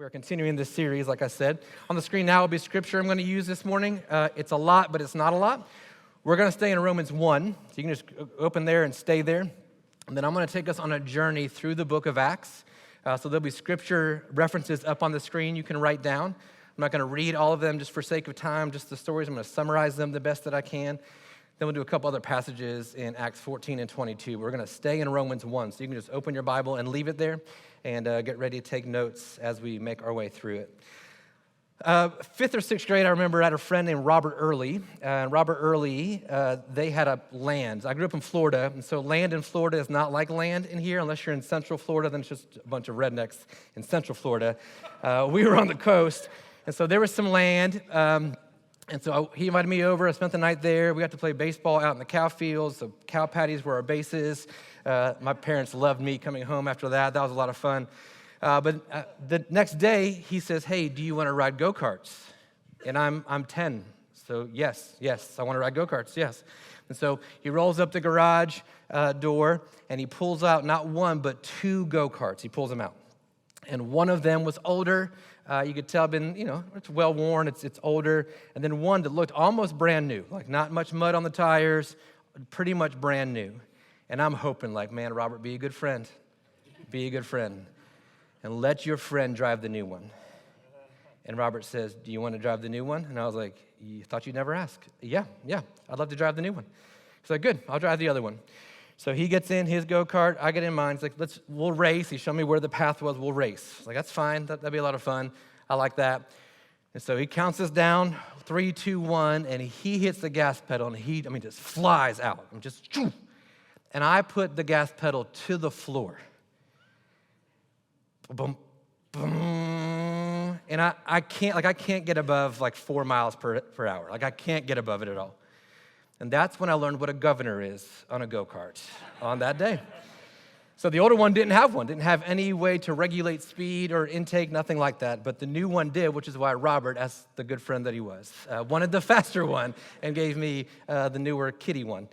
We are continuing this series, like I said. On the screen now will be scripture I'm going to use this morning. It's a lot, but it's not a lot. We're going to stay in Romans 1, so you can just open there and stay there. And then I'm going to take us on a journey through the book of Acts. So there'll be scripture references up on the screen you can write down. I'm not going to read all of them just for sake of time, just the stories. I'm going to summarize them the best that I can. Then we'll do a couple other passages in Acts 14 and 22. We're going to stay in Romans 1, so you can just open your Bible and leave it there and get ready to take notes as we make our way through it. Fifth or sixth grade, I remember I had a friend named Robert Early. And Robert Early, they had a land. I grew up in Florida, and so land in Florida is not like land in here. Unless you're in Central Florida, then it's just a bunch of rednecks in Central Florida. We were on the coast, and so there was some land. And so he invited me over. I spent the night there. We got to play baseball out in the cow fields. So cow patties were our bases. My parents loved me coming home after that. That was a lot of fun. But the next day, he says, "Hey, do you want to ride go-karts?" And I'm 10. So yes, I want to ride go-karts, yes. And so he rolls up the garage door, and he pulls out not one, but two go-karts. He pulls them out. And one of them was older. You could tell, it's well-worn, it's older. And then one that looked almost brand new, like not much mud on the tires, pretty much brand new. And I'm hoping, man, Robert, be a good friend. Be a good friend. And let your friend drive the new one. And Robert says, "Do you want to drive the new one?" And I was like, "You thought you'd never ask." Yeah, I'd love to drive the new one. He's like, "Good, I'll drive the other one." So he gets in his go-kart, I get in mine. He's like, we'll race. He showed me where the path was, we'll race. I was like, that's fine, that'd be a lot of fun. I like that. And so he counts us down, 3, 2, 1, and he hits the gas pedal, and he just flies out. And I put the gas pedal to the floor. Boom, boom. And I can't get above 4 miles per hour. I can't get above it at all. And that's when I learned what a governor is on a go-kart on that day. So the older one didn't have any way to regulate speed or intake, nothing like that. But the new one did, which is why Robert, as the good friend that he was, wanted the faster one and gave me the newer kiddie one.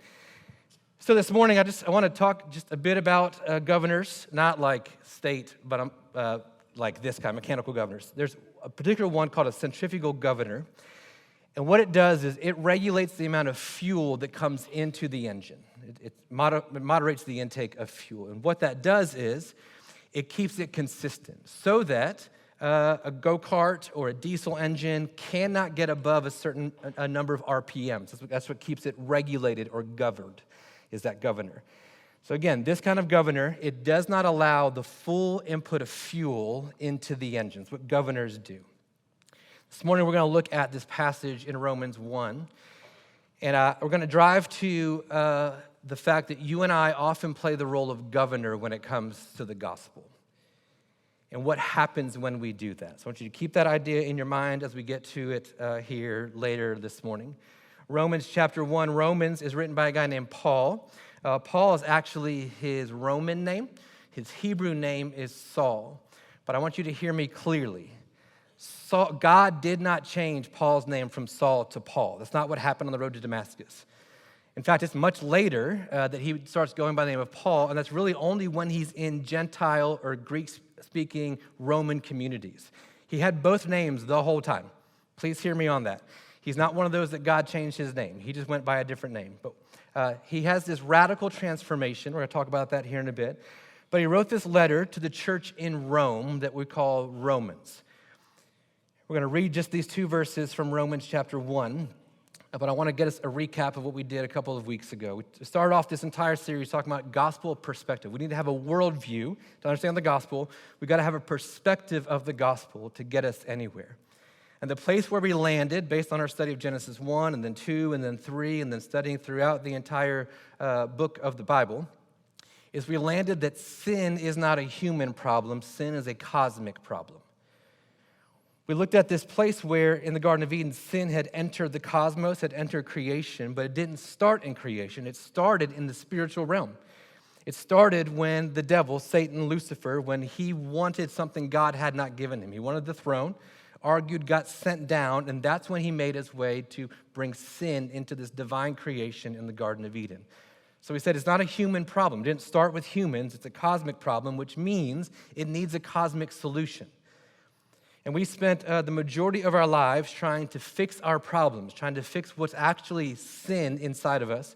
So this morning, I want to talk just a bit about governors, not like state, but like this kind, mechanical governors. There's a particular one called a centrifugal governor. And what it does is it regulates the amount of fuel that comes into the engine. It moderates the intake of fuel. And what that does is it keeps it consistent so that a go-kart or a diesel engine cannot get above a number of RPMs. That's what keeps it regulated or governed, is that governor. So again, this kind of governor, it does not allow the full input of fuel into the engines, what governors do. This morning, we're going to look at this passage in Romans 1, and we're going to drive to the fact that you and I often play the role of governor when it comes to the gospel, and what happens when we do that. So I want you to keep that idea in your mind as we get to it here later this morning. Romans chapter 1, Romans is written by a guy named Paul. Paul is actually his Roman name. His Hebrew name is Saul, but I want you to hear me clearly. God did not change Paul's name from Saul to Paul. That's not what happened on the road to Damascus. In fact, it's much later that he starts going by the name of Paul, and that's really only when he's in Gentile or Greek-speaking Roman communities. He had both names the whole time. Please hear me on that. He's not one of those that God changed his name. He just went by a different name. But he has this radical transformation. We're going to talk about that here in a bit. But he wrote this letter to the church in Rome that we call Romans. We're going to read just these 2 verses from Romans chapter 1, but I want to get us a recap of what we did a couple of weeks ago. We started off this entire series talking about gospel perspective. We need to have a worldview to understand the gospel. We've got to have a perspective of the gospel to get us anywhere. And the place where we landed, based on our study of Genesis 1, and then 2, and then 3, and then studying throughout the entire book of the Bible, is we landed that sin is not a human problem. Sin is a cosmic problem. We looked at this place where in the Garden of Eden, sin had entered the cosmos, had entered creation, but it didn't start in creation. It started in the spiritual realm. It started when the devil, Satan, Lucifer, when he wanted something God had not given him. He wanted the throne, argued, got sent down, and that's when he made his way to bring sin into this divine creation in the Garden of Eden. So we said it's not a human problem. It didn't start with humans. It's a cosmic problem, which means it needs a cosmic solution. And we spent the majority of our lives trying to fix our problems, trying to fix what's actually sin inside of us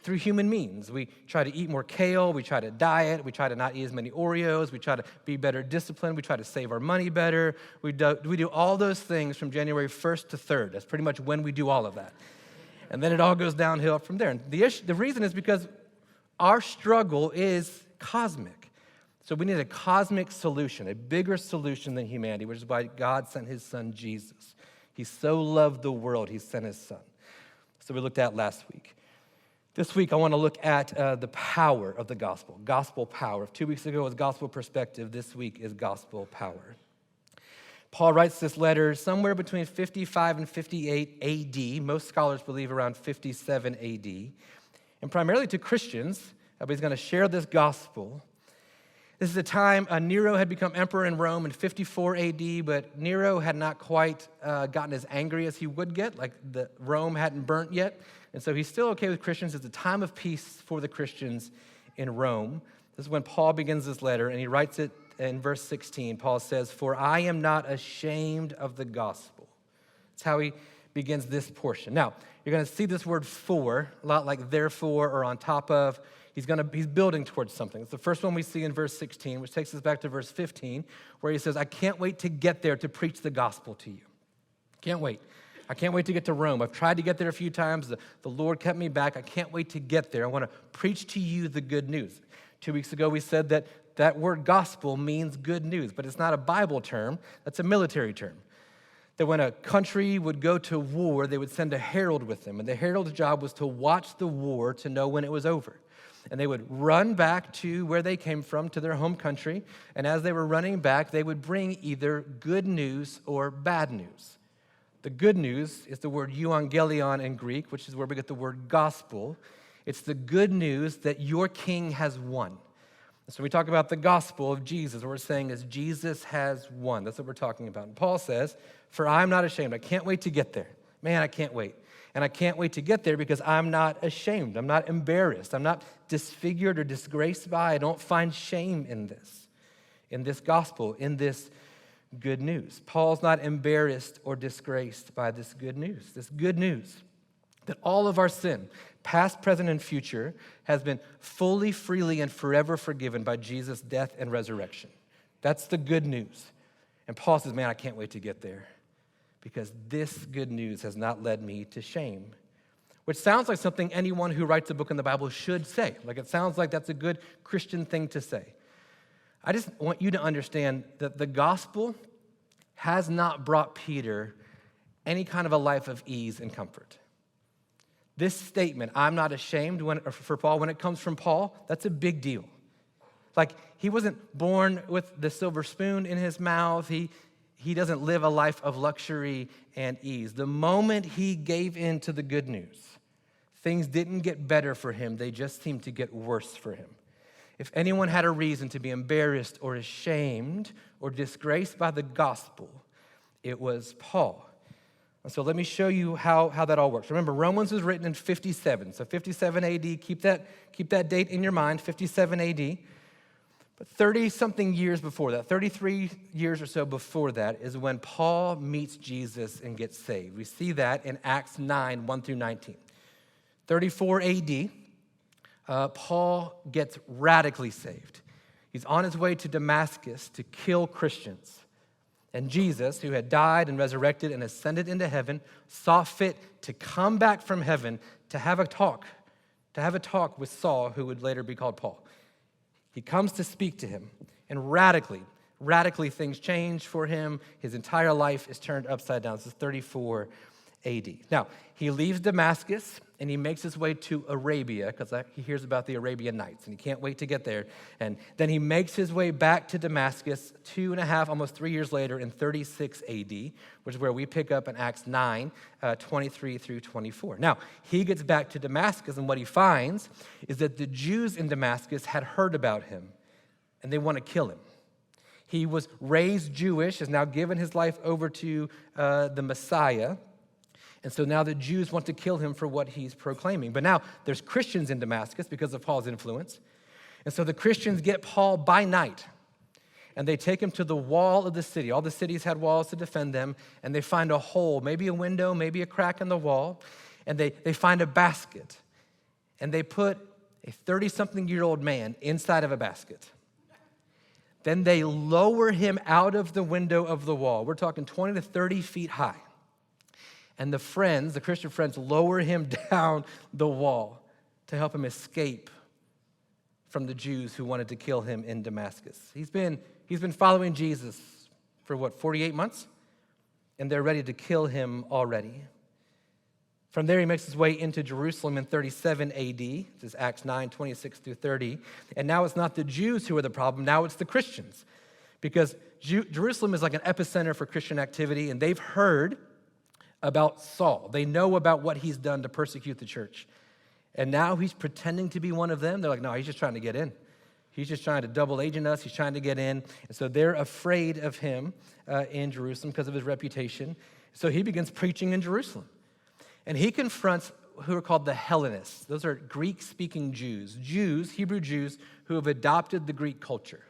through human means. We try to eat more kale, we try to diet, we try to not eat as many Oreos, we try to be better disciplined, we try to save our money better. We do all those things from January 1st to 3rd. That's pretty much when we do all of that. And then it all goes downhill from there. And the reason is because our struggle is cosmic. So we need a cosmic solution, a bigger solution than humanity, which is why God sent his son, Jesus. He so loved the world, he sent his son. So we looked at last week. This week, I want to look at the power of the gospel power. 2 weeks ago was gospel perspective. This week is gospel power. Paul writes this letter somewhere between 55 and 58 AD. Most scholars believe around 57 AD. And primarily to Christians, but he's going to share this gospel. This is a time Nero had become emperor in Rome in 54 AD, but Nero had not quite gotten as angry as he would get, like Rome hadn't burnt yet. And so he's still okay with Christians. It's a time of peace for the Christians in Rome. This is when Paul begins this letter, and he writes it in verse 16. Paul says, "For I am not ashamed of the gospel." That's how he begins this portion. Now, you're going to see this word "for," a lot like "therefore" or "on top of." He's building towards something. It's the first one we see in verse 16, which takes us back to verse 15, where he says, "I can't wait to get there to preach the gospel to you." Can't wait. I can't wait to get to Rome. I've tried to get there a few times. The Lord kept me back. I can't wait to get there. I want to preach to you the good news. 2 weeks ago, we said that word gospel means good news, but it's not a Bible term. That's a military term. That when a country would go to war, they would send a herald with them, and the herald's job was to watch the war to know when it was over. And they would run back to where they came from, to their home country, and as they were running back, they would bring either good news or bad news. The good news is the word euangelion in Greek, which is where we get the word gospel. It's the good news that your king has won. So we talk about the gospel of Jesus. What we're saying is Jesus has won. That's what we're talking about. And Paul says, "For I'm not ashamed." I can't wait to get there. Man, I can't wait. And I can't wait to get there because I'm not ashamed. I'm not embarrassed. I'm not disfigured or disgraced by. I don't find shame in this gospel, in this good news. Paul's not embarrassed or disgraced by this good news that all of our sin, past, present, and future, has been fully, freely, and forever forgiven by Jesus' death and resurrection. That's the good news. And Paul says, man, I can't wait to get there because this good news has not led me to shame, which sounds like something anyone who writes a book in the Bible should say. Like it sounds like that's a good Christian thing to say. I just want you to understand that the gospel has not brought Peter any kind of a life of ease and comfort. This statement, "I'm not ashamed," for Paul, when it comes from Paul, that's a big deal. Like, he wasn't born with the silver spoon in his mouth. He doesn't live a life of luxury and ease. The moment he gave in to the good news, things didn't get better for him. They just seemed to get worse for him. If anyone had a reason to be embarrassed or ashamed or disgraced by the gospel, it was Paul. And so let me show you how that all works. Remember, Romans was written in 57. So 57 AD, keep that date in your mind, 57 AD. But 30-something years before that, 33 years or so before that, is when Paul meets Jesus and gets saved. We see that in Acts 9, 1 through 19. 34 AD, Paul gets radically saved. He's on his way to Damascus to kill Christians. And Jesus, who had died and resurrected and ascended into heaven, saw fit to come back from heaven to have a talk with Saul, who would later be called Paul. He comes to speak to him, and radically things change for him. His entire life is turned upside down. This is 34 AD. Now, he leaves Damascus, and he makes his way to Arabia, because he hears about the Arabian Nights, and he can't wait to get there. And then he makes his way back to Damascus 2.5, almost 3 years later in 36 AD, which is where we pick up in Acts 9, 23 through 24. Now, he gets back to Damascus, and what he finds is that the Jews in Damascus had heard about him, and they want to kill him. He was raised Jewish, has now given his life over to the Messiah. And so now the Jews want to kill him for what he's proclaiming. But now there's Christians in Damascus because of Paul's influence. And so the Christians get Paul by night. and they take him to the wall of the city. All the cities had walls to defend them, and they find a hole, maybe a window, maybe a crack in the wall, and they find a basket, and they put a 30-something-year-old man inside of a basket. Then they lower him out of the window of the wall. We're talking 20 to 30 feet high. And the Christian friends, lower him down the wall to help him escape from the Jews who wanted to kill him in Damascus. He's been following Jesus for 48 months? And they're ready to kill him already. From there, he makes his way into Jerusalem in 37 AD. This is Acts 9, 26 through 30. And now it's not the Jews who are the problem. Now it's the Christians. Because Jerusalem is like an epicenter for Christian activity, and they've heard about Saul. They know about what he's done to persecute the church. And now he's pretending to be one of them. They're like, no, he's just trying to get in. He's just trying to double agent us. He's trying to get in. And so they're afraid of him in Jerusalem because of his reputation. So he begins preaching in Jerusalem. And he confronts who are called the Hellenists. Those are Greek-speaking Jews, Hebrew Jews, who have adopted the Greek culture.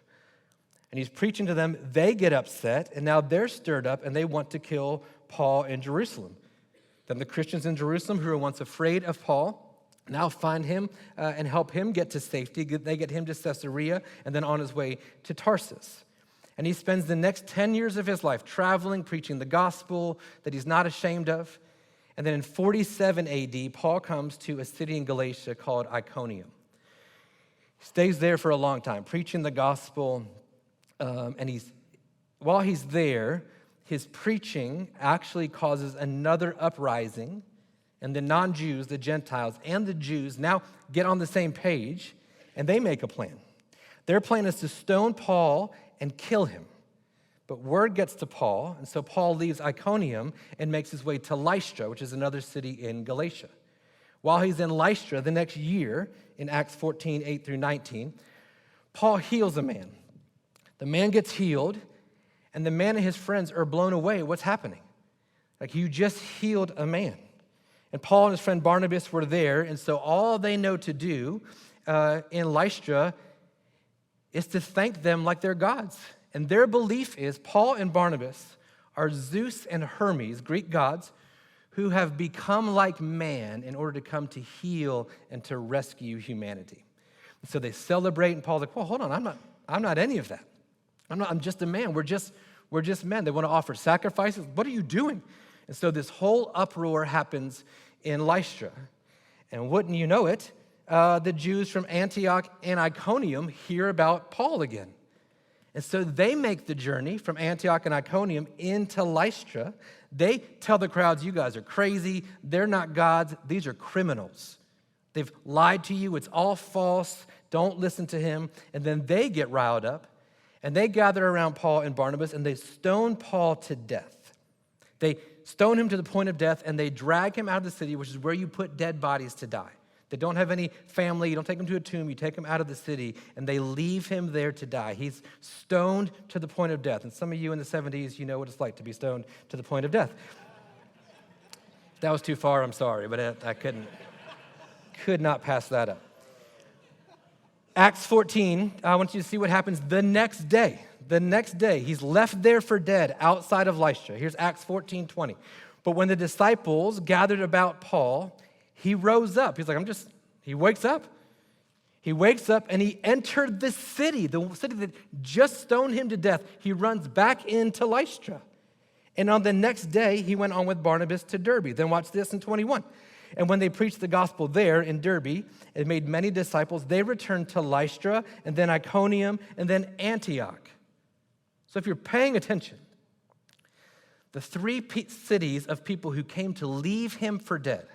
And he's preaching to them. They get upset, and now they're stirred up, and they want to kill Paul in Jerusalem. Then the Christians in Jerusalem, who were once afraid of Paul, now find him and help him get to safety. They get him to Caesarea and then on his way to Tarsus. And he spends the next 10 years of his life traveling, preaching the gospel that he's not ashamed of. And then in 47 AD, Paul comes to a city in Galatia called Iconium. He stays there for a long time, preaching the gospel. And while he's there, his preaching actually causes another uprising. And the non-Jews, the Gentiles, and the Jews now get on the same page, and they make a plan. Their plan is to stone Paul and kill him. But word gets to Paul, and so Paul leaves Iconium and makes his way to Lystra, which is another city in Galatia. While he's in Lystra, the next year, in Acts 14, 8 through 19, Paul heals a man. The man gets healed, and the man and his friends are blown away. What's happening? Like, you just healed a man. And Paul and his friend Barnabas were there, and so all they know to do in Lystra is to thank them like they're gods. And their belief is Paul and Barnabas are Zeus and Hermes, Greek gods, who have become like man in order to come to heal and to rescue humanity. And so they celebrate, and Paul's like, well, hold on, I'm not any of that. I'm just a man. We're just men. They want to offer sacrifices. What are you doing? And so this whole uproar happens in Lystra. And wouldn't you know it, the Jews from Antioch and Iconium hear about Paul again. And so they make the journey from Antioch and Iconium into Lystra. They tell the crowds, you guys are crazy. They're not gods. These are criminals. They've lied to you. It's all false. Don't listen to him. And then they get riled up, and they gather around Paul and Barnabas, and they stone Paul to death. They stone him to the point of death, and they drag him out of the city, which is where you put dead bodies to die. They don't have any family. You don't take him to a tomb. You take him out of the city, and they leave him there to die. He's stoned to the point of death. And some of you in the 70s, you know what it's like to be stoned to the point of death. If that was too far, I'm sorry, but I could not pass that up. Acts 14, I want you to see what happens the next day. The next day, he's left there for dead outside of Lystra. Here's Acts 14:20. But when the disciples gathered about Paul, he rose up. He's like, he wakes up. He wakes up and he entered the city that just stoned him to death. He runs back into Lystra. And on the next day, he went on with Barnabas to Derbe. Then watch this in 21. And when they preached the gospel there in Derbe and made many disciples, they returned to Lystra and then Iconium and then Antioch. So if you're paying attention, the three cities of people who came to leave him for dead,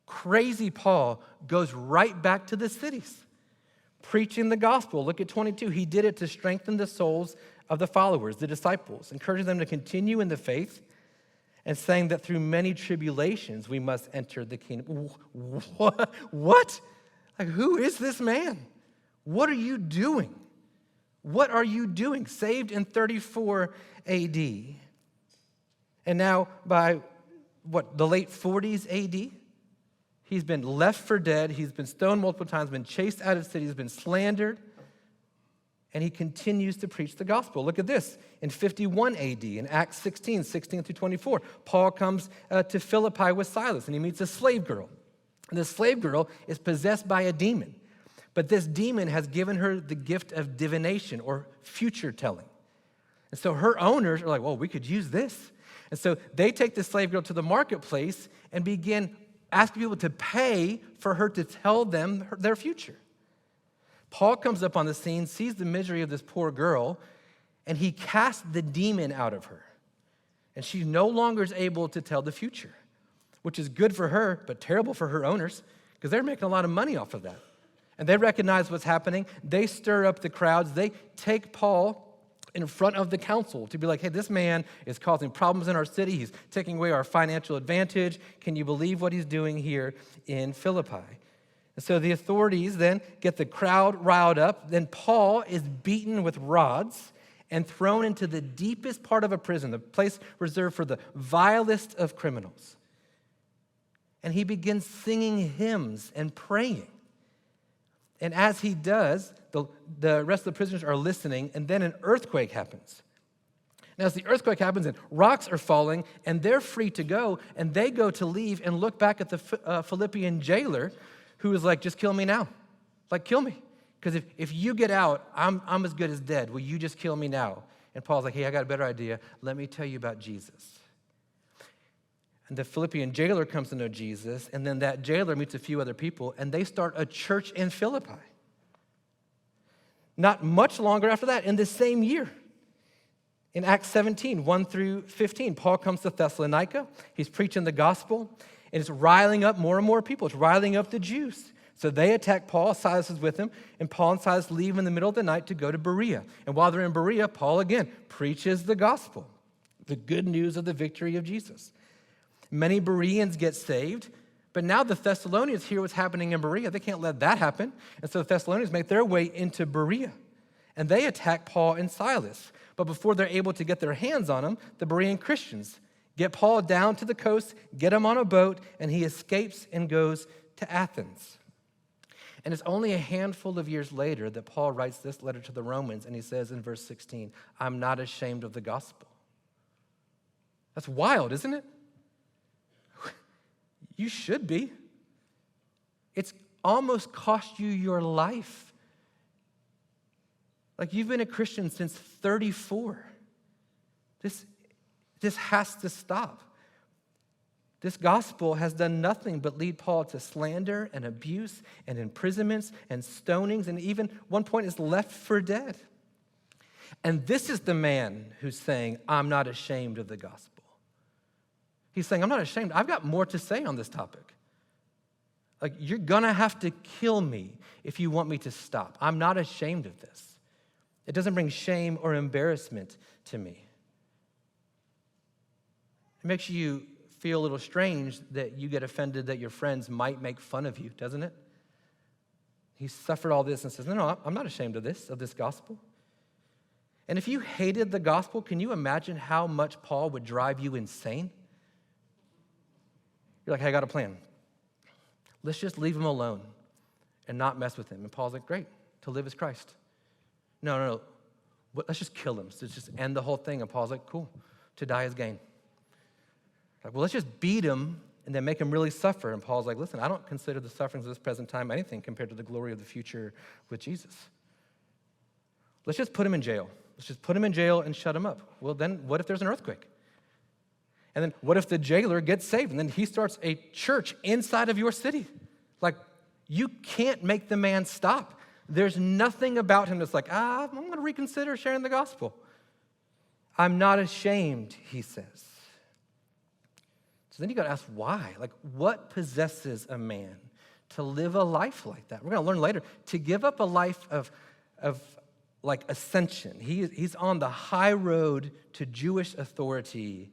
crazy Paul goes right back to the cities, preaching the gospel. Look at 22. He did it to strengthen the souls of the followers, the disciples, encouraging them to continue in the faith and saying that through many tribulations we must enter the kingdom. What? Like, who is this man? What are you doing? What are you doing? Saved in 34 AD. And now by the late 40s AD, he's been left for dead. He's been stoned multiple times, been chased out of cities, been slandered. and he continues to preach the gospel. Look at this. In 51 AD, in Acts 16 through 24, Paul comes to Philippi with Silas, and he meets a slave girl. And this slave girl is possessed by a demon. But this demon has given her the gift of divination or future telling. And so her owners are like, well, we could use this. And so they take the slave girl to the marketplace and begin asking people to pay for her to tell them their future. Paul comes up on the scene, sees the misery of this poor girl, and he casts the demon out of her. And she no longer is able to tell the future, which is good for her, but terrible for her owners, because they're making a lot of money off of that. And they recognize what's happening. They stir up the crowds. They take Paul in front of the council to be like, hey, this man is causing problems in our city. He's taking away our financial advantage. Can you believe what he's doing here in Philippi? And so the authorities then get the crowd riled up. Then Paul is beaten with rods and thrown into the deepest part of a prison, the place reserved for the vilest of criminals. And he begins singing hymns and praying. And as he does, the rest of the prisoners are listening, and then an earthquake happens. Now, as the earthquake happens, and rocks are falling, and they're free to go, and they go to leave and look back at the Philippian jailer, who is like, just kill me now. Like, kill me. Because if you get out, I'm as good as dead. Will you just kill me now? And Paul's like, hey, I got a better idea. Let me tell you about Jesus. And the Philippian jailer comes to know Jesus, and then that jailer meets a few other people, and they start a church in Philippi. Not much longer after that, in the same year, in Acts 17, 1 through 15, Paul comes to Thessalonica. He's preaching the gospel, and it's riling up more and more people. It's riling up the Jews. So they attack Paul. Silas is with him, and Paul and Silas leave in the middle of the night to go to Berea. And while they're in Berea, Paul again preaches the gospel, the good news of the victory of Jesus. Many Bereans get saved, but now the Thessalonians hear what's happening in Berea. They can't let that happen. And so the Thessalonians make their way into Berea, and they attack Paul and Silas. But before they're able to get their hands on them, the Berean Christians get Paul down to the coast, get him on a boat, and he escapes and goes to Athens. And it's only a handful of years later that Paul writes this letter to the Romans, and he says in verse 16, I'm not ashamed of the gospel. That's wild, isn't it? You should be. It's almost cost you your life. Like, you've been a Christian since 34. This has to stop. This gospel has done nothing but lead Paul to slander and abuse and imprisonments and stonings, and even one point is left for dead. And this is the man who's saying, I'm not ashamed of the gospel. He's saying, I'm not ashamed. I've got more to say on this topic. Like, you're going to have to kill me if you want me to stop. I'm not ashamed of this. It doesn't bring shame or embarrassment to me. It makes you feel a little strange that you get offended that your friends might make fun of you, doesn't it? He suffered all this and says, no, I'm not ashamed of this gospel. And if you hated the gospel, can you imagine how much Paul would drive you insane? You're like, hey, I got a plan. Let's just leave him alone and not mess with him. And Paul's like, great, to live is Christ. No. Let's just kill him. So just end the whole thing. And Paul's like, cool, to die is gain. Like, well, let's just beat him and then make him really suffer. And Paul's like, listen, I don't consider the sufferings of this present time anything compared to the glory of the future with Jesus. Let's just put him in jail. Let's just put him in jail and shut him up. Well, then what if there's an earthquake? And then what if the jailer gets saved and then he starts a church inside of your city? Like, you can't make the man stop. There's nothing about him that's like, I'm going to reconsider sharing the gospel. I'm not ashamed, he says. So then you got to ask why. Like, what possesses a man to live a life like that? We're going to learn later. To give up a life of like ascension. He's on the high road to Jewish authority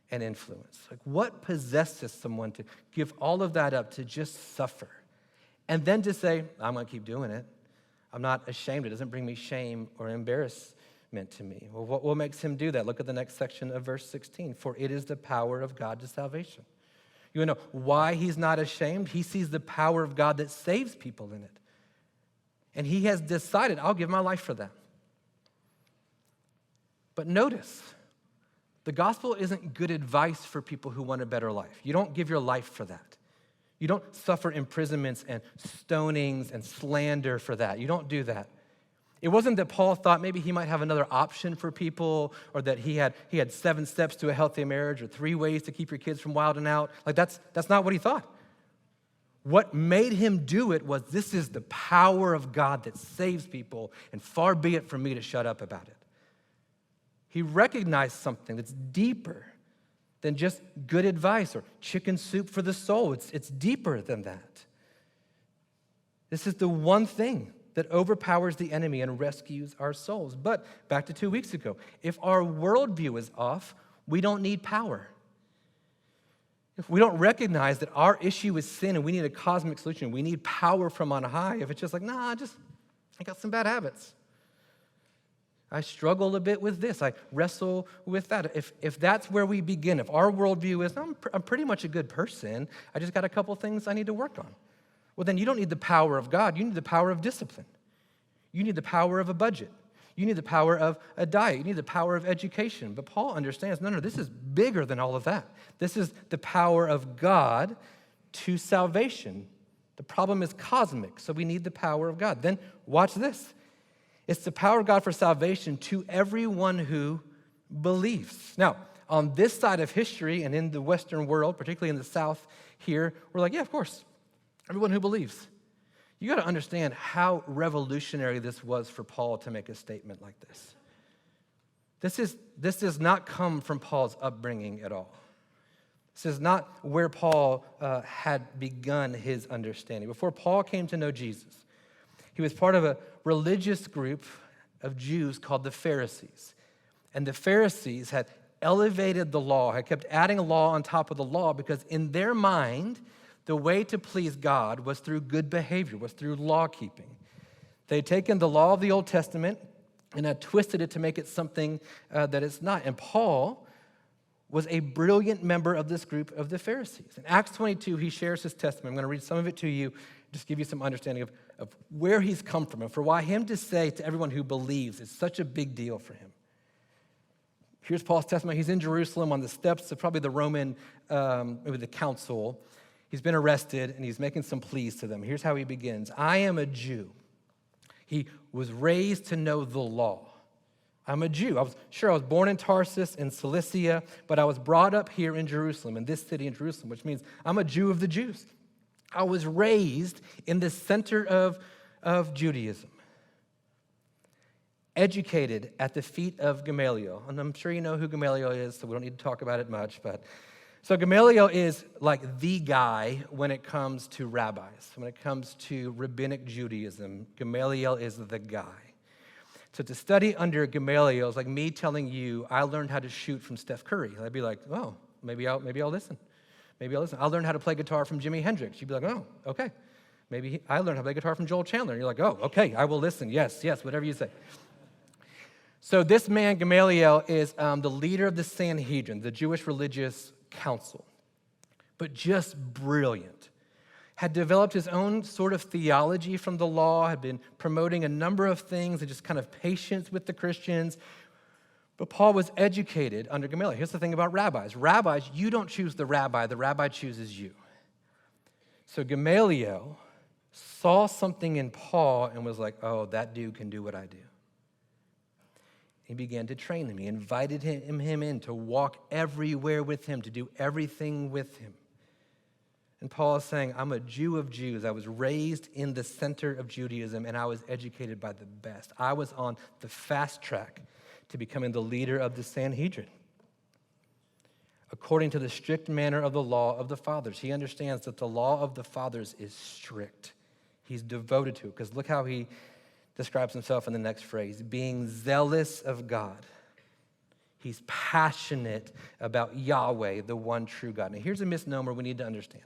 and influence. Like, what possesses someone to give all of that up to just suffer? And then to say, I'm going to keep doing it. I'm not ashamed. It doesn't bring me shame or embarrassment to me. Well, what makes him do that? Look at the next section of verse 16. For it is the power of God to salvation. You know why he's not ashamed? He sees the power of God that saves people in it. And he has decided, I'll give my life for that. But notice, the gospel isn't good advice for people who want a better life. You don't give your life for that. You don't suffer imprisonments and stonings and slander for that. You don't do that. It wasn't that Paul thought maybe he might have another option for people, or that he had 7 steps to a healthy marriage, or 3 ways to keep your kids from wilding out. Like that's not what he thought. What made him do it was, this is the power of God that saves people, and far be it from me to shut up about it. He recognized something that's deeper than just good advice or chicken soup for the soul. It's deeper than that. This is the one thing that overpowers the enemy and rescues our souls. But back to 2 weeks ago, if our worldview is off, we don't need power. If we don't recognize that our issue is sin and we need a cosmic solution, we need power from on high. If it's just like, I got some bad habits. I struggle a bit with this. I wrestle with that. If that's where we begin, if our worldview is, I'm pretty much a good person, I just got a couple things I need to work on. Well, then you don't need the power of God. You need the power of discipline. You need the power of a budget. You need the power of a diet. You need the power of education. But Paul understands, no, this is bigger than all of that. This is the power of God to salvation. The problem is cosmic, so we need the power of God. Then watch this. It's the power of God for salvation to everyone who believes. Now, on this side of history and in the Western world, particularly in the South here, we're like, yeah, of course, everyone who believes. You got to understand how revolutionary this was for Paul to make a statement like this. This does not come from Paul's upbringing at all. This is not where Paul had begun his understanding. Before Paul came to know Jesus, he was part of a religious group of Jews called the Pharisees. And the Pharisees had elevated the law, had kept adding a law on top of the law, because in their mind, the way to please God was through good behavior, was through law keeping. They had taken the law of the Old Testament and had twisted it to make it something that it's not. And Paul was a brilliant member of this group of the Pharisees. In Acts 22, he shares his testimony. I'm going to read some of it to you, just give you some understanding of where he's come from and for why him to say to everyone who believes is such a big deal for him. Here's Paul's testimony. He's in Jerusalem on the steps of probably the Roman, maybe the council. He's been arrested, and he's making some pleas to them. Here's how he begins. I am a Jew. He was raised to know the law. I'm a Jew. I was born in Tarsus in Cilicia, but I was brought up here in Jerusalem, in this city in Jerusalem, which means I'm a Jew of the Jews. I was raised in the center of Judaism, educated at the feet of Gamaliel. And I'm sure you know who Gamaliel is, so we don't need to talk about it much. So Gamaliel is like the guy when it comes to rabbis. When it comes to rabbinic Judaism, Gamaliel is the guy. So to study under Gamaliel is like me telling you I learned how to shoot from Steph Curry. I'd be like, oh, maybe I'll listen. Maybe I'll listen. I'll learn how to play guitar from Jimi Hendrix. You'd be like, oh, okay. Maybe I learned how to play guitar from Joel Chandler. And you're like, oh, okay, I will listen. Yes, whatever you say. So this man, Gamaliel, is the leader of the Sanhedrin, the Jewish religious council, but just brilliant. Had developed his own sort of theology from the law, had been promoting a number of things and just kind of patience with the Christians. But Paul was educated under Gamaliel. Here's the thing about rabbis. Rabbis, you don't choose the rabbi chooses you. So Gamaliel saw something in Paul and was like, oh, that dude can do what I do. He began to train him. He invited him in to walk everywhere with him, to do everything with him. And Paul is saying, I'm a Jew of Jews. I was raised in the center of Judaism, and I was educated by the best. I was on the fast track to becoming the leader of the Sanhedrin. According to the strict manner of the law of the fathers. He understands that the law of the fathers is strict. He's devoted to it, because look how he describes himself in the next phrase, being zealous of God. He's passionate about Yahweh, the one true God. Now here's a misnomer we need to understand.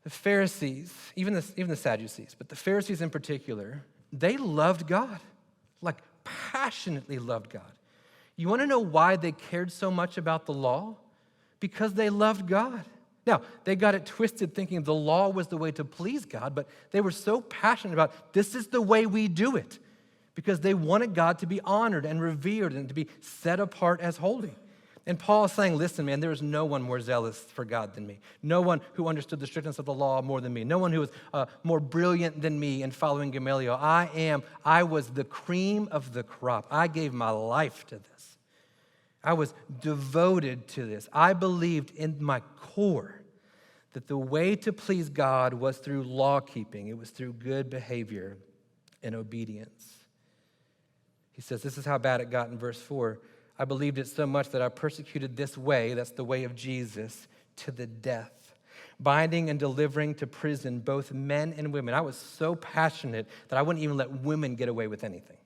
The Pharisees, even the Sadducees, but the Pharisees in particular, they loved God, like passionately loved God. You want to know why they cared so much about the law? Because they loved God. Now, they got it twisted thinking the law was the way to please God, but they were so passionate about this is the way we do it because they wanted God to be honored and revered and to be set apart as holy. And Paul is saying, listen, man, there is no one more zealous for God than me. No one who understood the strictness of the law more than me. No one who was more brilliant than me in following Gamaliel. I was the cream of the crop. I gave my life to this. I was devoted to this. I believed in my core that the way to please God was through law keeping. It was through good behavior and obedience. He says, this is how bad it got in verse 4. I believed it so much that I persecuted this way, that's the way of Jesus, to the death, binding and delivering to prison both men and women. I was so passionate that I wouldn't even let women get away with anything.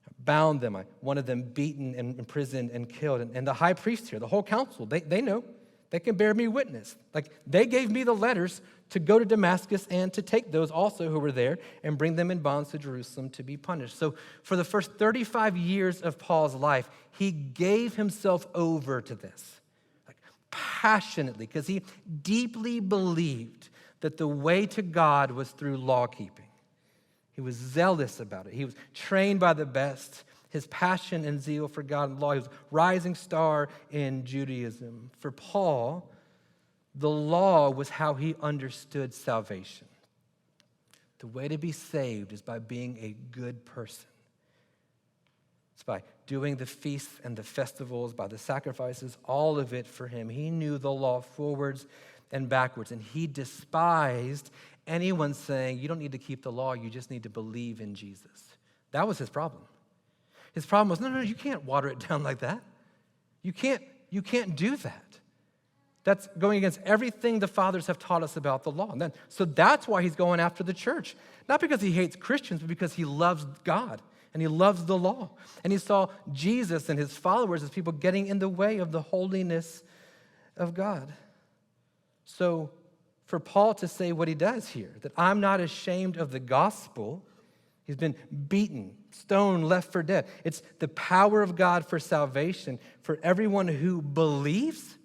I bound them. I wanted them beaten and imprisoned and killed. And the high priest here, the whole council, they know. They can bear me witness. Like, they gave me the letters to go to Damascus and to take those also who were there and bring them in bonds to Jerusalem to be punished. So for the first 35 years of Paul's life, he gave himself over to this, like passionately, because he deeply believed that the way to God was through law keeping. He was zealous about it. He was trained by the best. His passion and zeal for God and law. He was a rising star in Judaism. For Paul, the law was how he understood salvation. The way to be saved is by being a good person. It's by doing the feasts and the festivals, by the sacrifices, all of it for him. He knew the law forwards and backwards, and he despised anyone saying, you don't need to keep the law, you just need to believe in Jesus. That was his problem. His problem was, no, you can't water it down like that. You can't do that. That's going against everything the fathers have taught us about the law. So that's why he's going after the church. Not because he hates Christians, but because he loves God and he loves the law. And he saw Jesus and his followers as people getting in the way of the holiness of God. So for Paul to say what he does here, that I'm not ashamed of the gospel. He's been beaten, stoned, left for dead. It's the power of God for salvation for everyone who believes.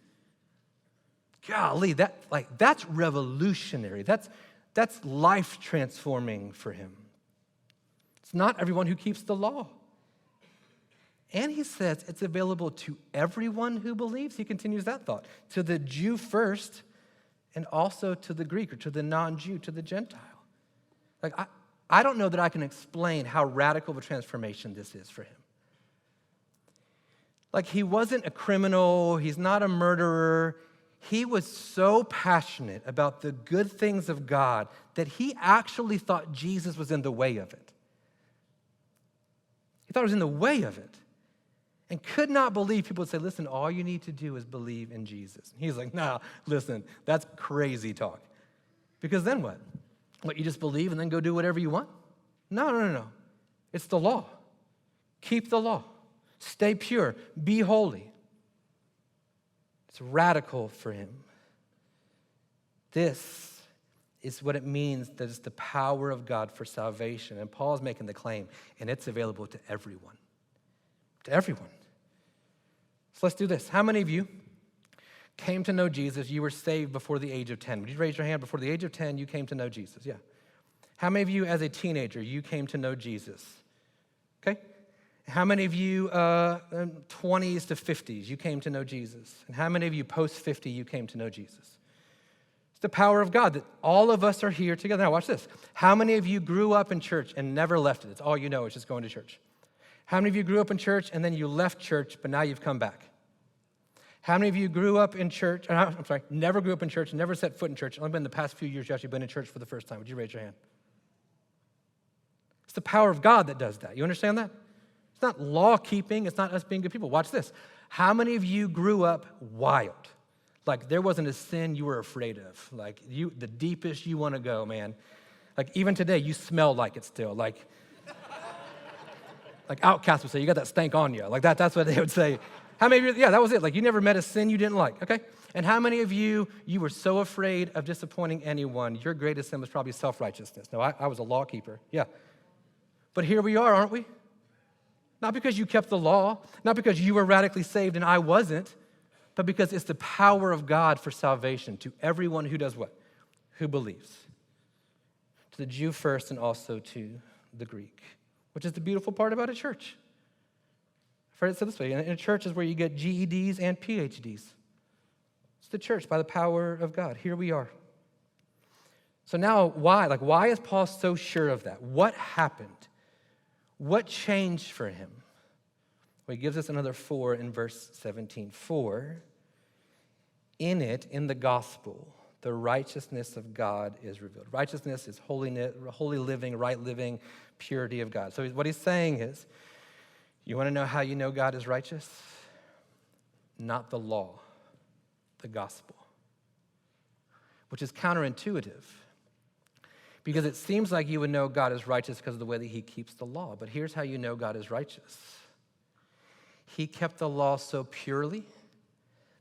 Golly, that's revolutionary. That's life transforming for him. It's not everyone who keeps the law. And he says it's available to everyone who believes. He continues that thought. To the Jew first, and also to the Greek, or to the non-Jew, to the Gentile. I don't know that I can explain how radical of a transformation this is for him. He wasn't a criminal. He's not a murderer. He was so passionate about the good things of God that he actually thought Jesus was in the way of it. He thought it was in the way of it. And could not believe people would say, listen, all you need to do is believe in Jesus. He's like, nah, listen, that's crazy talk. Because then what? What, you just believe and then go do whatever you want? No. It's the law. Keep the law. Stay pure. Be holy. It's radical for him. This is what it means that it's the power of God for salvation. And Paul's making the claim, and it's available to everyone. To everyone. So let's do this. How many of you came to know Jesus, you were saved before the age of 10? Would you raise your hand? Before the age of 10, you came to know Jesus? Yeah. How many of you as a teenager, you came to know Jesus? Okay. How many of you 20s to 50s, you came to know Jesus? And how many of you post-50, you came to know Jesus? It's the power of God that all of us are here together. Now watch this. How many of you grew up in church and never left it? It's all you know, it's just going to church. How many of you grew up in church and then you left church, but now you've come back? How many of you grew up in church, never grew up in church, never set foot in church, only been in the past few years you actually been in church for the first time? Would you raise your hand? It's the power of God that does that. You understand that? It's not law keeping, it's not us being good people. Watch this. How many of you grew up wild? There wasn't a sin you were afraid of. The deepest you want to go, man. Even today, you smell like it still. Like Outcasts would say, you got that stank on you. That's what they would say. How many of you, that was it. You never met a sin you didn't like, okay? And how many of you were so afraid of disappointing anyone, your greatest sin was probably self-righteousness. No, I was a law keeper, yeah. But here we are, aren't we? Not because you kept the law, not because you were radically saved and I wasn't, but because it's the power of God for salvation to everyone who does what? Who believes. To the Jew first and also to the Greek. which is the beautiful part about a church. I've heard it said this way, in a church is where you get GEDs and PhDs. It's the church by the power of God. Here we are. So now why? Why is Paul so sure of that? What happened? What changed for him? Well, he gives us another 4 in verse 17. For in it, in the gospel, the righteousness of God is revealed. Righteousness is holiness, holy living, right living, purity of God. So what he's saying is, you want to know how you know God is righteous? Not the law, the gospel, which is counterintuitive. Because it seems like you would know God is righteous because of the way that he keeps the law. But here's how you know God is righteous. He kept the law so purely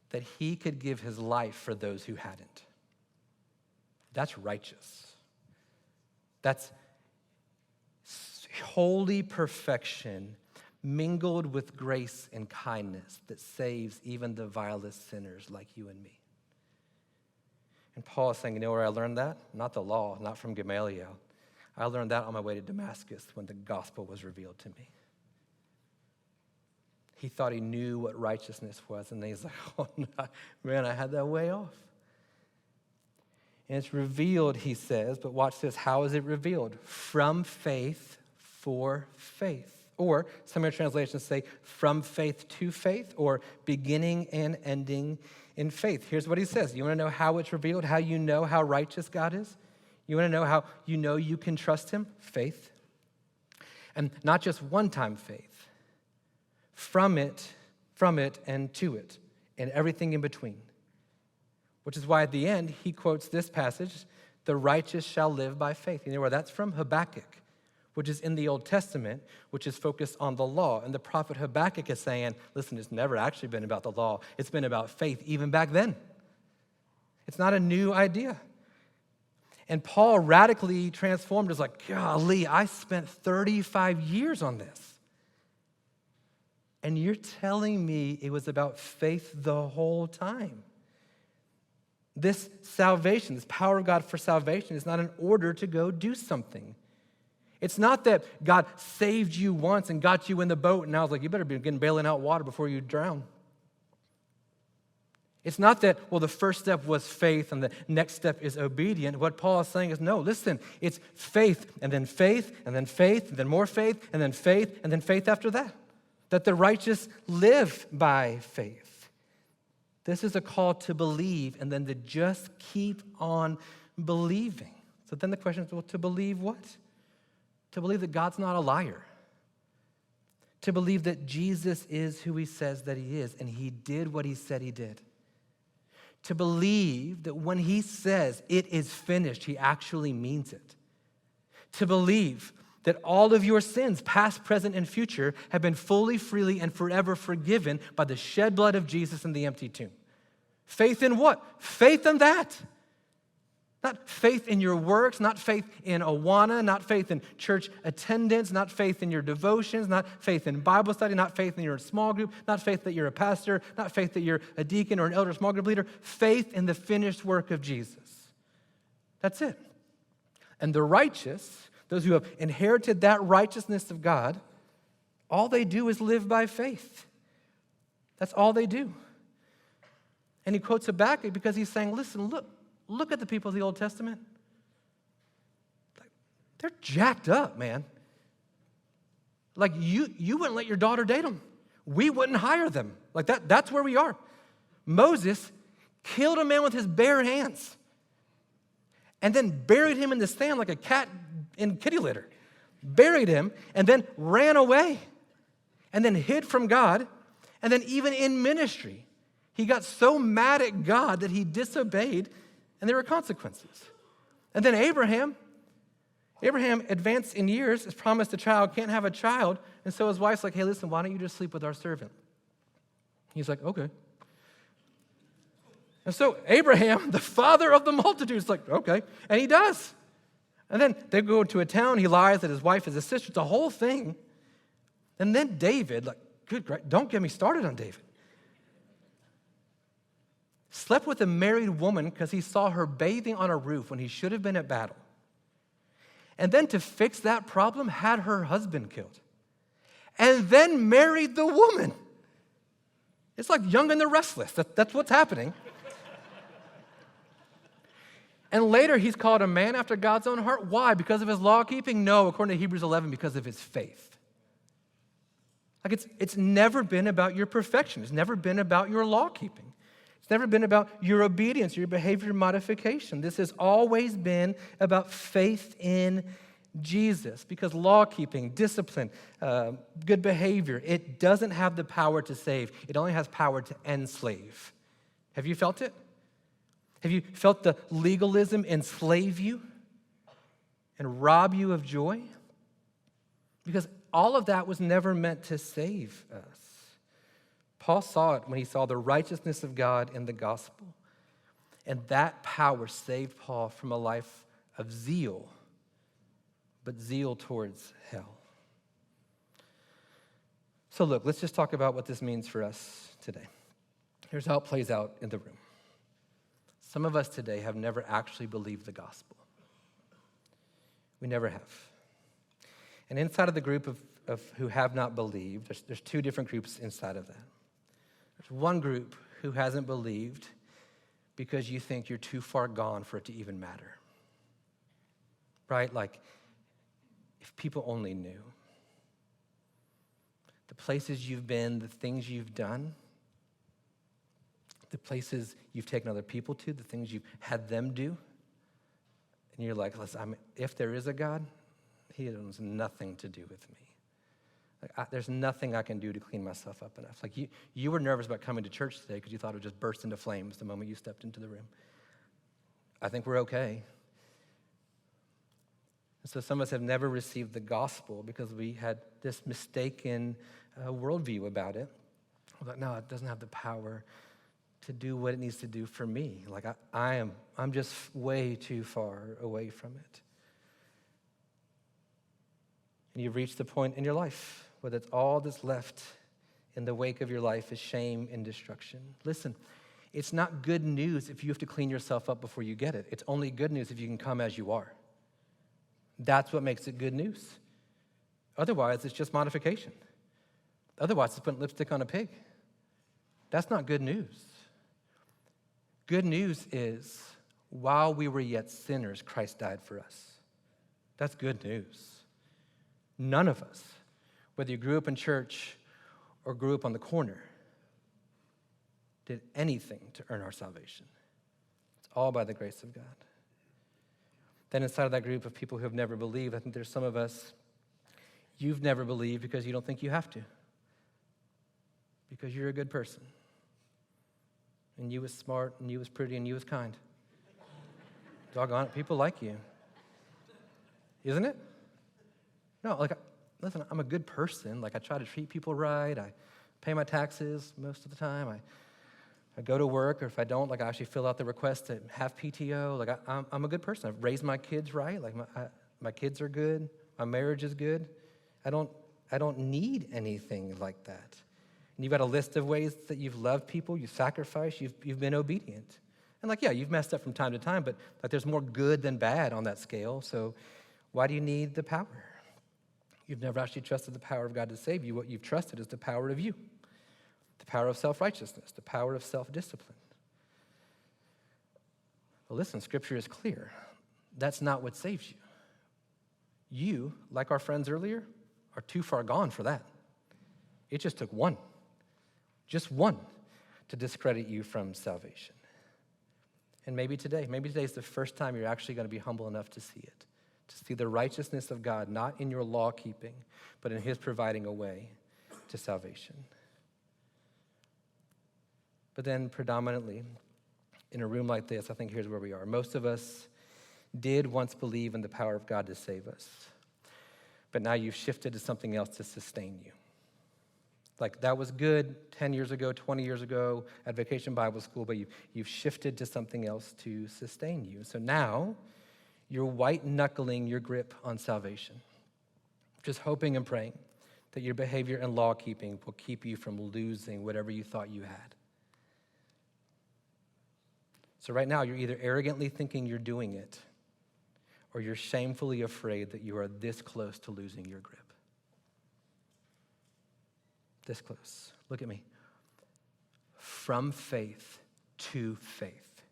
that he could give his life for those who hadn't. That's righteous. That's holy perfection mingled with grace and kindness that saves even the vilest sinners like you and me. And Paul is saying, you know where I learned that? Not the law, not from Gamaliel. I learned that on my way to Damascus when the gospel was revealed to me. He thought he knew what righteousness was, and then he's like, oh, no, man, I had that way off. And it's revealed, he says, but watch this. How is it revealed? From faith for faith. Or some of your translations say from faith to faith, or beginning and ending in faith. Here's what he says. You want to know how it's revealed, how you know how righteous God is? You want to know how you know you can trust him? Faith. And not just one-time faith. From it, and to it, and everything in between. Which is why at the end, he quotes this passage, the righteous shall live by faith. You know where that's from? Habakkuk, which is in the Old Testament, which is focused on the law. And the prophet Habakkuk is saying, listen, it's never actually been about the law. It's been about faith even back then. It's not a new idea. And Paul radically transformed. Is like, golly, I spent 35 years on this. And you're telling me it was about faith the whole time. This salvation, this power of God for salvation is not an order to go do something. It's not that God saved you once and got you in the boat and now it's like, you better begin bailing out water before you drown. It's not that, well, the first step was faith and the next step is obedient. What Paul is saying is, no, listen, it's faith and then faith and then faith and then more faith and then faith and then faith after that. That the righteous live by faith. This is a call to believe and then to just keep on believing. So then the question is, well, to believe what? To believe that God's not a liar. To believe that Jesus is who he says that he is and he did what he said he did. To believe that when he says it is finished, he actually means it. To believe that all of your sins, past, present, and future, have been fully, freely, and forever forgiven by the shed blood of Jesus in the empty tomb. Faith in what? Faith in that. Not faith in your works, not faith in Awana, not faith in church attendance, not faith in your devotions, not faith in Bible study, not faith in your small group, not faith that you're a pastor, not faith that you're a deacon or an elder small group leader. Faith in the finished work of Jesus. That's it. And the righteous, those who have inherited that righteousness of God, all they do is live by faith. That's all they do. And he quotes Habakkuk because he's saying, listen, look at the people of the Old Testament. They're jacked up, man. Like you wouldn't let your daughter date them. We wouldn't hire them. Like that's where we are. Moses killed a man with his bare hands and then buried him in the sand like a cat in kitty litter. Buried him and then ran away and then hid from God. And then even in ministry, he got so mad at God that he disobeyed and there were consequences. And then Abraham advanced in years, is promised a child, can't have a child. And so his wife's like, hey, listen, why don't you just sleep with our servant? He's like, okay. And so Abraham, the father of the multitude, is like, okay. And he does. And then they go to a town. He lies that his wife is a sister. It's a whole thing. And then David, like, good, great, don't get me started on David. Slept with a married woman because he saw her bathing on a roof when he should have been at battle. And then to fix that problem, had her husband killed. And then married the woman. It's like Young and the Restless. That's what's happening. And later, he's called a man after God's own heart. Why? Because of his law keeping? No, according to Hebrews 11, because of his faith. Like it's never been about your perfection. It's never been about your law keeping. It's never been about your obedience, your behavior modification. This has always been about faith in Jesus, because law keeping, discipline, good behavior, it doesn't have the power to save. It only has power to enslave. Have you felt it? Have you felt the legalism enslave you and rob you of joy? Because all of that was never meant to save us. Paul saw it when he saw the righteousness of God in the gospel. And that power saved Paul from a life of zeal, but zeal towards hell. So look, let's just talk about what this means for us today. Here's how it plays out in the room. Some of us today have never actually believed the gospel. We never have. And inside of the group of who have not believed, there's two different groups inside of that. There's one group who hasn't believed because you think you're too far gone for it to even matter. Right? Like, if people only knew. The places you've been, the things you've done, the places you've taken other people to, the things you've had them do. And you're like, listen, if there is a God, he has nothing to do with me. Like, there's nothing I can do to clean myself up enough. Like you were nervous about coming to church today because you thought it would just burst into flames the moment you stepped into the room. I think we're okay. And so some of us have never received the gospel because we had this mistaken worldview about it. We're like, no, it doesn't have the power to do what it needs to do for me. Like I'm just way too far away from it. And you've reached the point in your life where that's all that's left in the wake of your life is shame and destruction. Listen, it's not good news if you have to clean yourself up before you get it. It's only good news if you can come as you are. That's what makes it good news. Otherwise, it's just modification. Otherwise, it's putting lipstick on a pig. That's not good news. Good news is, while we were yet sinners, Christ died for us. That's good news. None of us, whether you grew up in church or grew up on the corner, did anything to earn our salvation. It's all by the grace of God. Then inside of that group of people who have never believed, I think there's some of us, you've never believed because you don't think you have to. Because you're a good person. And you was smart, and you was pretty, and you was kind. Doggone it, people like you. Isn't it? No, like, listen, I'm a good person. Like, I try to treat people right. I pay my taxes most of the time. I go to work, or if I don't, like, I actually fill out the request to have PTO. Like, I'm a good person. I've raised my kids right. Like, my kids are good. My marriage is good. I don't need anything like that. And you've got a list of ways that you've loved people, you've sacrificed, you've been obedient. And like, yeah, you've messed up from time to time, but like there's more good than bad on that scale. So why do you need the power? You've never actually trusted the power of God to save you. What you've trusted is the power of you, the power of self-righteousness, the power of self-discipline. Well, listen, Scripture is clear. That's not what saves you. You, like our friends earlier, are too far gone for that. It just took one. Just one, to discredit you from salvation. And maybe today is the first time you're actually going to be humble enough to see it, to see the righteousness of God, not in your law keeping, but in his providing a way to salvation. But then predominantly, in a room like this, I think here's where we are. Most of us did once believe in the power of God to save us, but now you've shifted to something else to sustain you. Like, that was good 10 years ago, 20 years ago at Vacation Bible School, but you've shifted to something else to sustain you. So now you're white-knuckling your grip on salvation, just hoping and praying that your behavior and law-keeping will keep you from losing whatever you thought you had. So right now, you're either arrogantly thinking you're doing it, or you're shamefully afraid that you are this close to losing your grip. This close. Look at me. From faith to faith.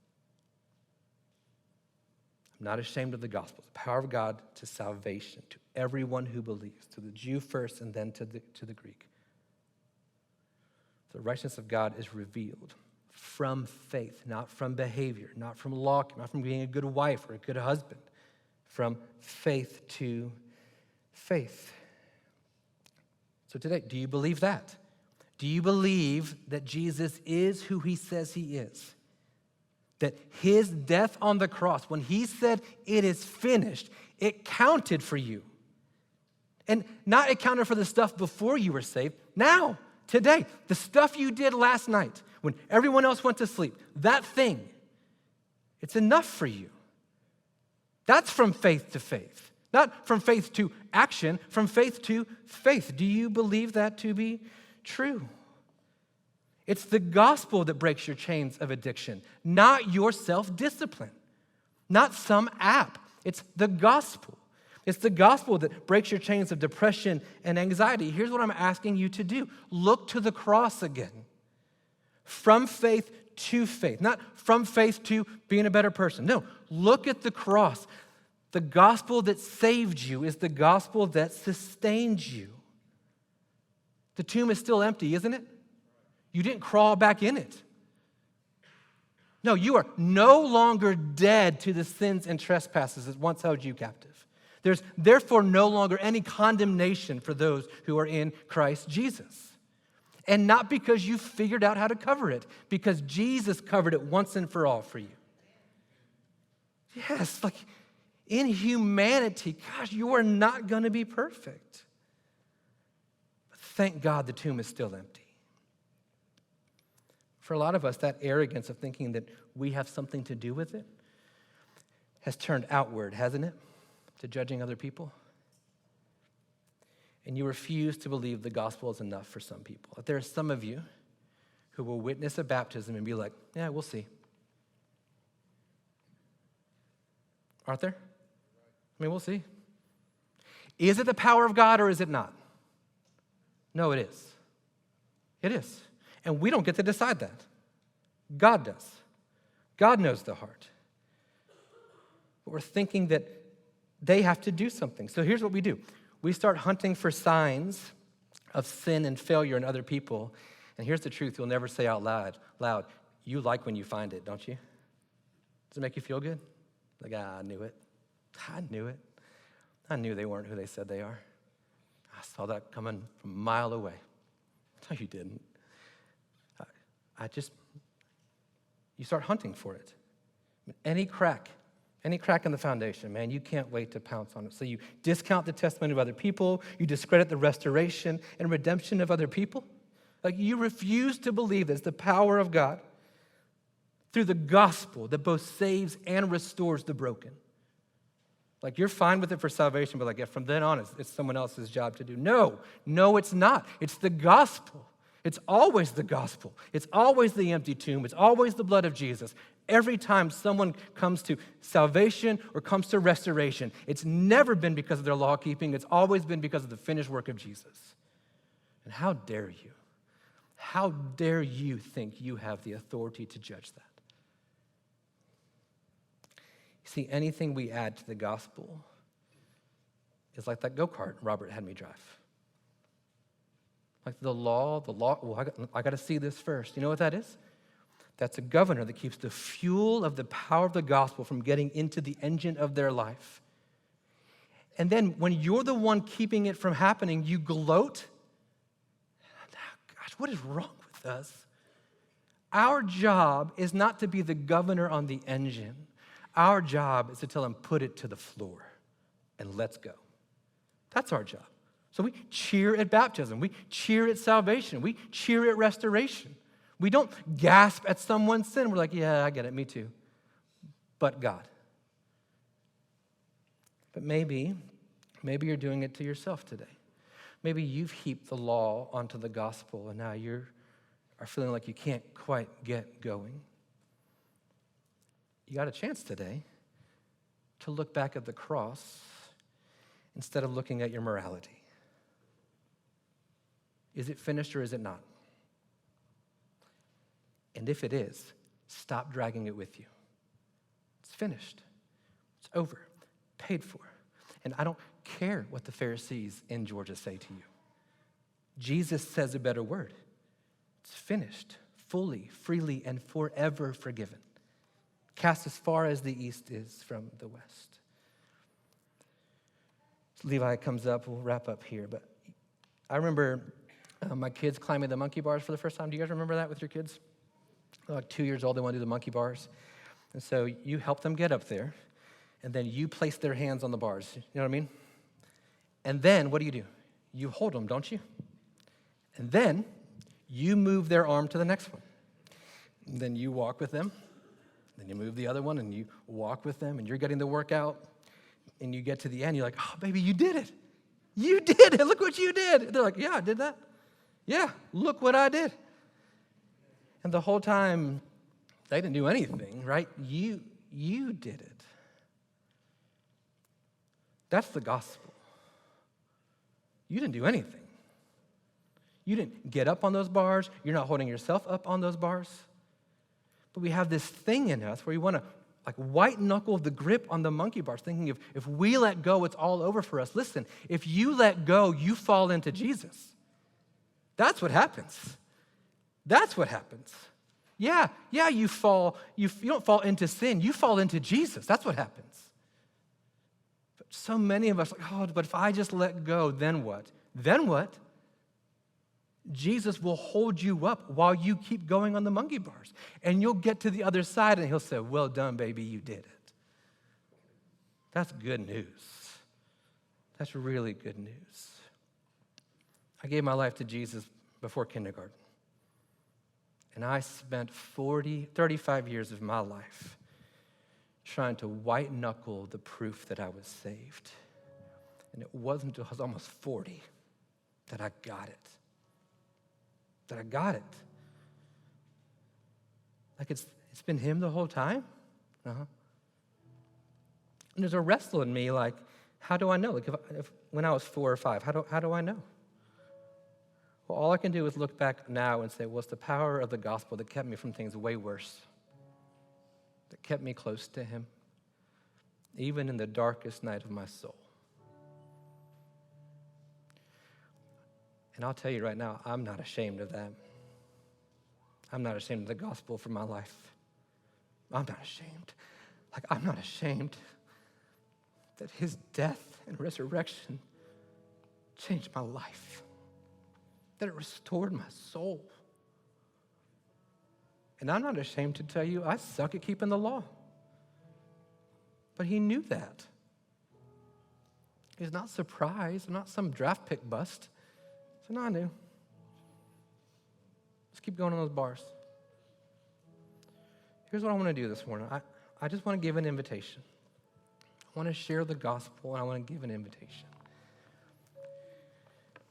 I'm not ashamed of the gospel. The power of God to salvation, to everyone who believes, to the Jew first and then to the Greek. The righteousness of God is revealed from faith, not from behavior, not from law, not from being a good wife or a good husband. From faith to faith. So today, do you believe that? Do you believe that Jesus is who he says he is? That his death on the cross, when he said it is finished, it counted for you. And not it counted for the stuff before you were saved. Now, today, the stuff you did last night when everyone else went to sleep, that thing, it's enough for you. That's from faith to faith. Not from faith to action, from faith to faith. Do you believe that to be true? It's the gospel that breaks your chains of addiction, not your self-discipline, not some app. It's the gospel. It's the gospel that breaks your chains of depression and anxiety. Here's what I'm asking you to do. Look to the cross again. From faith to faith, not from faith to being a better person. No, look at the cross. The gospel that saved you is the gospel that sustains you. The tomb is still empty, isn't it? You didn't crawl back in it. No, you are no longer dead to the sins and trespasses that once held you captive. There's therefore no longer any condemnation for those who are in Christ Jesus. And not because you figured out how to cover it, because Jesus covered it once and for all for you. Yes, like in humanity, gosh, you are not going to be perfect. But thank God the tomb is still empty. For a lot of us, that arrogance of thinking that we have something to do with it has turned outward, hasn't it? To judging other people. And you refuse to believe the gospel is enough for some people. There are some of you who will witness a baptism and be like, yeah, we'll see. Aren't there? I mean, we'll see. Is it the power of God or is it not? No, it is. It is. And we don't get to decide that. God does. God knows the heart. But we're thinking that they have to do something. So here's what we do. We start hunting for signs of sin and failure in other people. And here's the truth you'll never say out loud. You like when you find it, don't you? Does it make you feel good? Like, I knew it. I knew it. I knew they weren't who they said they are. I saw that coming from a mile away. No, you didn't. You start hunting for it. Any crack in the foundation, man, you can't wait to pounce on it. So you discount the testimony of other people. You discredit the restoration and redemption of other people. Like you refuse to believe that it's the power of God through the gospel that both saves and restores the broken. Like you're fine with it for salvation, but like from then on, it's someone else's job to do. No, it's not. It's the gospel. It's always the gospel. It's always the empty tomb. It's always the blood of Jesus. Every time someone comes to salvation or comes to restoration, it's never been because of their law keeping. It's always been because of the finished work of Jesus. And how dare you? How dare you think you have the authority to judge that? You see, anything we add to the gospel is like that go-kart Robert had me drive. Like the law, well, I got to see this first. You know what that is? That's a governor that keeps the fuel of the power of the gospel from getting into the engine of their life. And then when you're the one keeping it from happening, you gloat. Gosh, what is wrong with us? Our job is not to be the governor on the engine. Our job is to tell him, put it to the floor and let's go. That's our job. So we cheer at baptism. We cheer at salvation. We cheer at restoration. We don't gasp at someone's sin. We're like, yeah, I get it, me too. But God. But maybe you're doing it to yourself today. Maybe you've heaped the law onto the gospel and now you are feeling like you can't quite get going. You got a chance today to look back at the cross instead of looking at your morality? Is it finished or is it not? And if it is, stop dragging it with you. It's finished. It's over. Paid for. And I don't care what the Pharisees in Georgia say to you. Jesus says a better word. It's finished, fully, freely, and forever forgiven. Cast as far as the east is from the west. Levi comes up. We'll wrap up here. But I remember my kids climbing the monkey bars for the first time. Do you guys remember that with your kids? They're like 2 years old. They want to do the monkey bars. And so you help them get up there, and then you place their hands on the bars. You know what I mean? And then what do? You hold them, don't you? And then you move their arm to the next one. And then you walk with them. Then you move the other one, and you walk with them, and you're getting the workout. And you get to the end, you're like, oh, baby, you did it. You did it. Look what you did. And they're like, yeah, I did that. Yeah, look what I did. And the whole time, they didn't do anything, right? You did it. That's the gospel. You didn't do anything. You didn't get up on those bars. You're not holding yourself up on those bars. But we have this thing in us where we want to like white knuckle the grip on the monkey bars, thinking if we let go, it's all over for us. Listen, if you let go, you fall into Jesus. That's what happens. That's what happens. Yeah, you fall. You don't fall into sin. You fall into Jesus. That's what happens. But so many of us, like, oh, but if I just let go, then what? Then what? Jesus will hold you up while you keep going on the monkey bars. And you'll get to the other side and he'll say, well done, baby, you did it. That's good news. That's really good news. I gave my life to Jesus before kindergarten. And I spent 35 years of my life trying to white knuckle the proof that I was saved. And it wasn't until I was almost 40 that I got it. Like it's been him the whole time? And there's a wrestle in me, like, how do I know? Like if when I was 4 or 5, how do I know? Well, all I can do is look back now and say, well, it's the power of the gospel that kept me from things way worse, that kept me close to him, even in the darkest night of my soul. And I'll tell you right now, I'm not ashamed of that. I'm not ashamed of the gospel for my life. I'm not ashamed. Like, I'm not ashamed that his death and resurrection changed my life, that it restored my soul. And I'm not ashamed to tell you I suck at keeping the law. But he knew that. He's not surprised. I'm not some draft pick bust. So no, I knew. Let's keep going on those bars. Here's what I want to do this morning. I just want to give an invitation. I want to share the gospel, and I want to give an invitation.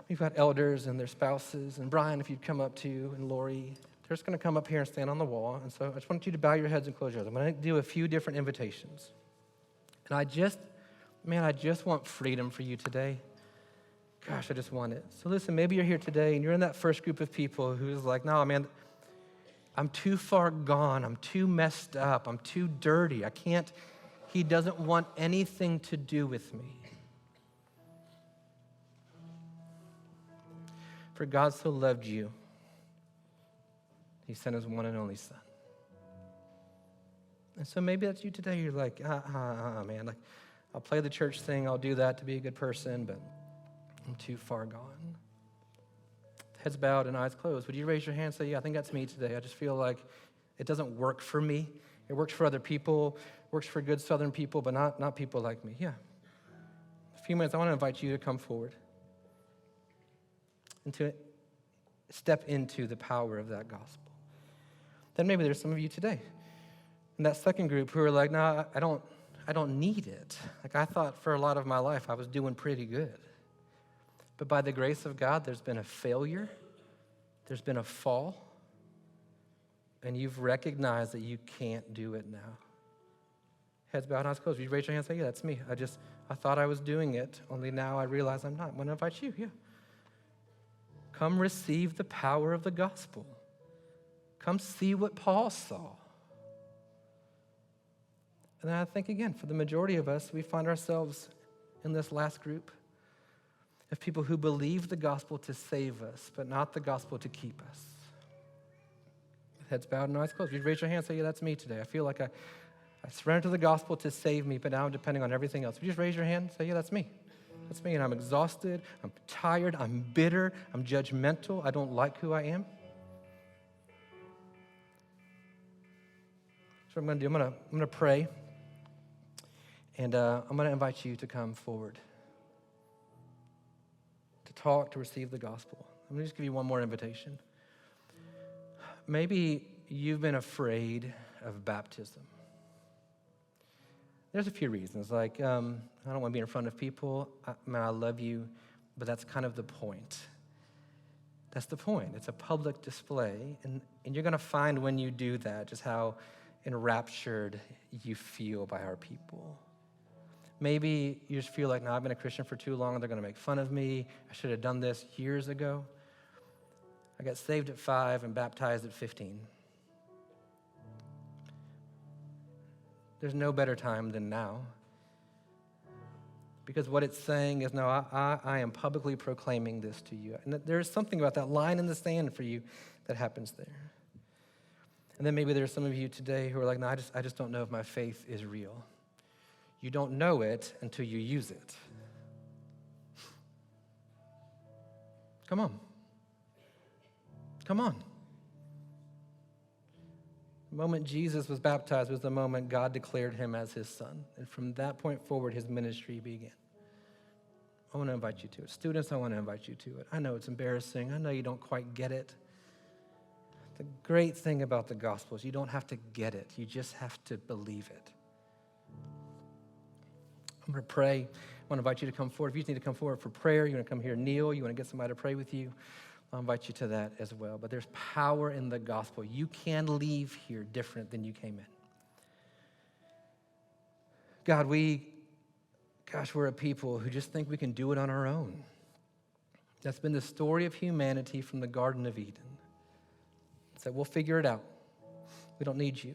We've got elders and their spouses, and Brian, if you'd come up too, and Lori. They're just going to come up here and stand on the wall. And so I just want you to bow your heads and close your eyes. I'm going to do a few different invitations. And I just want freedom for you today. Gosh, I just want it. So listen, maybe you're here today and you're in that first group of people who's like, no, man, I'm too far gone. I'm too messed up. I'm too dirty. He doesn't want anything to do with me. For God so loved you, he sent his one and only son. And so maybe that's you today. You're like, man, like I'll play the church thing. I'll do that to be a good person, but I'm too far gone. Heads bowed and eyes closed. Would you raise your hand and say, yeah, I think that's me today. I just feel like it doesn't work for me. It works for other people, works for good Southern people, but not people like me. Yeah. In a few minutes, I want to invite you to come forward and to step into the power of that gospel. Then maybe there's some of you today in that second group who are like, no, I don't need it. Like I thought for a lot of my life I was doing pretty good. But by the grace of God, there's been a failure, there's been a fall, and you've recognized that you can't do it now. Heads bowed, eyes closed. Would you raise your hand and say, yeah, that's me. I thought I was doing it, only now I realize I'm not. I want to invite you, yeah. Come receive the power of the gospel. Come see what Paul saw. And then I think, again, for the majority of us, we find ourselves in this last group of people who believe the gospel to save us, but not the gospel to keep us. Heads bowed and eyes closed. You'd raise your hand and say, yeah, that's me today. I feel like I surrendered to the gospel to save me, but now I'm depending on everything else. Would you just raise your hand and say, yeah, that's me. That's me, and I'm exhausted, I'm tired, I'm bitter, I'm judgmental, I don't like who I am. So what I'm going to do, I'm going to pray, and I'm going to invite you to come forward to talk, to receive the gospel. I'm going to just give you one more invitation. Maybe you've been afraid of baptism. There's a few reasons, like I don't want to be in front of people. I love you, but that's kind of the point. That's the point. It's a public display, and you're going to find when you do that just how enraptured you feel by our people. Maybe you just feel like, no, I've been a Christian for too long, and they're going to make fun of me. I should have done this years ago. I got saved at 5 and baptized at 15. There's no better time than now. Because what it's saying is, no, I am publicly proclaiming this to you. And there is something about that line in the sand for you that happens there. And then maybe there's some of you today who are like, no, I just don't know if my faith is real. You don't know it until you use it. Come on. Come on. The moment Jesus was baptized was the moment God declared him as his son. And from that point forward, his ministry began. I want to invite you to it. Students, I want to invite you to it. I know it's embarrassing. I know you don't quite get it. The great thing about the gospel is you don't have to get it. You just have to believe it. I'm going to pray. I want to invite you to come forward. If you just need to come forward for prayer, you want to come here, kneel, you want to get somebody to pray with you, I'll invite you to that as well. But there's power in the gospel. You can leave here different than you came in. God, we're a people who just think we can do it on our own. That's been the story of humanity from the Garden of Eden. It's that we'll figure it out. We don't need you.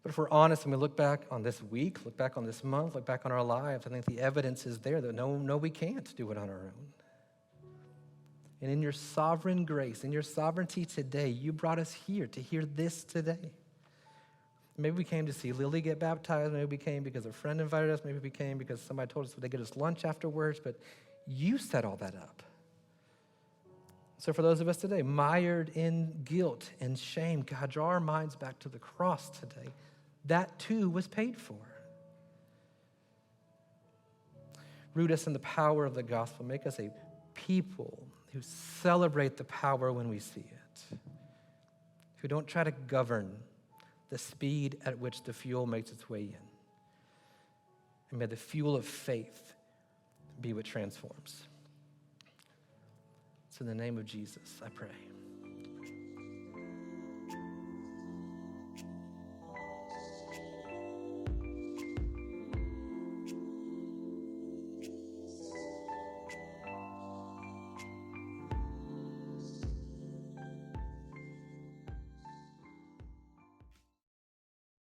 But if we're honest and we look back on this week, look back on this month, look back on our lives, I think the evidence is there that no, we can't do it on our own. And in your sovereign grace, in your sovereignty today, you brought us here to hear this today. Maybe we came to see Lily get baptized. Maybe we came because a friend invited us. Maybe we came because somebody told us they get us lunch afterwards. But you set all that up. So for those of us today, mired in guilt and shame, God, draw our minds back to the cross today. That too was paid for. Root us in the power of the gospel. Make us a people who celebrate the power when we see it, who don't try to govern the speed at which the fuel makes its way in. And may the fuel of faith be what transforms. It's in the name of Jesus, I pray.